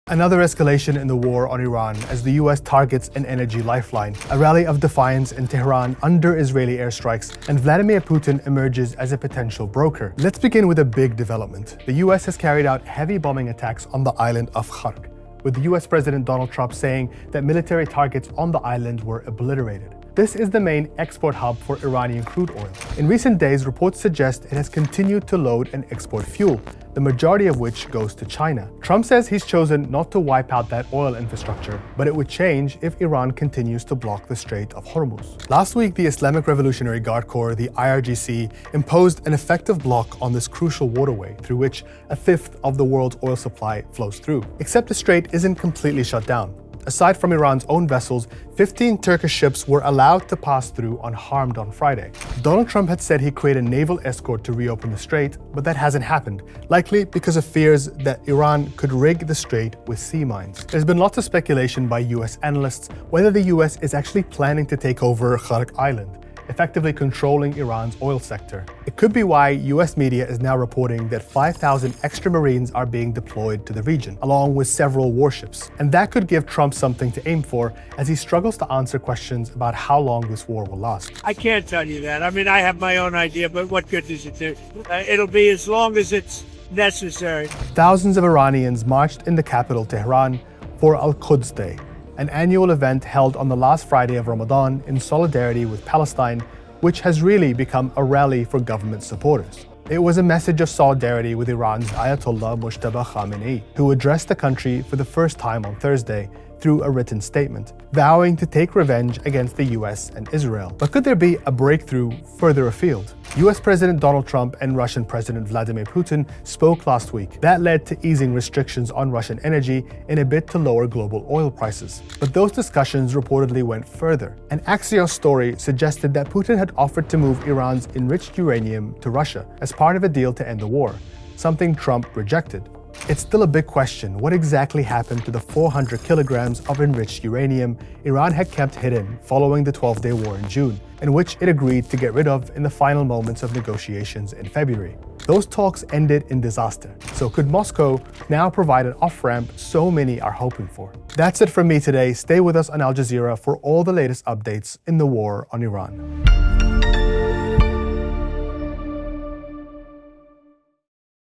Another escalation in the war on Iran as the US targets an energy lifeline, a rally of defiance in Tehran under Israeli airstrikes, and Vladimir Putin emerges as a potential broker. Let's begin with a big development. The US has carried out heavy bombing attacks on the island of Kharg, with the US President Donald Trump saying that military targets on the island were obliterated. This is the main export hub for Iranian crude oil. In recent days, reports suggest it has continued to load and export fuel, the majority of which goes to China. Trump says he's chosen not to wipe out that oil infrastructure, but it would change if Iran continues to block the Strait of Hormuz. Last week, the Islamic Revolutionary Guard Corps, the IRGC, imposed an effective block on this crucial waterway through which a fifth of the world's oil supply flows through. Except the strait isn't completely shut down. Aside from Iran's own vessels, 15 Turkish ships were allowed to pass through unharmed on Friday. Donald Trump had said he'd create a naval escort to reopen the strait, but that hasn't happened, likely because of fears that Iran could rig the strait with sea mines. There's been lots of speculation by US analysts whether the US is actually planning to take over Kharg Island, effectively controlling Iran's oil sector. It could be why US media is now reporting that 5,000 extra Marines are being deployed to the region, along with several warships. And that could give Trump something to aim for as he struggles to answer questions about how long this war will last. I can't tell you that. I mean, I have my own idea, but what good does it do? It'll be as long as it's necessary. Thousands of Iranians marched in the capital, Tehran, for Al-Quds Day, an annual event held on the last Friday of Ramadan in solidarity with Palestine, which has really become a rally for government supporters. It was a message of solidarity with Iran's Ayatollah Mojtaba Khamenei, who addressed the country for the first time on Thursday through a written statement, vowing to take revenge against the US and Israel. But could there be a breakthrough further afield? US President Donald Trump and Russian President Vladimir Putin spoke last week. That led to easing restrictions on Russian energy in a bid to lower global oil prices. But those discussions reportedly went further. An Axios story suggested that Putin had offered to move Iran's enriched uranium to Russia as part of a deal to end the war, something Trump rejected. It's still a big question what exactly happened to the 400 kilograms of enriched uranium Iran had kept hidden following the 12-day war in June, and which it agreed to get rid of in the final moments of negotiations in February. Those talks ended in disaster. So could Moscow now provide an off-ramp so many are hoping for? That's it from me today. Stay with us on Al Jazeera for all the latest updates in the war on Iran.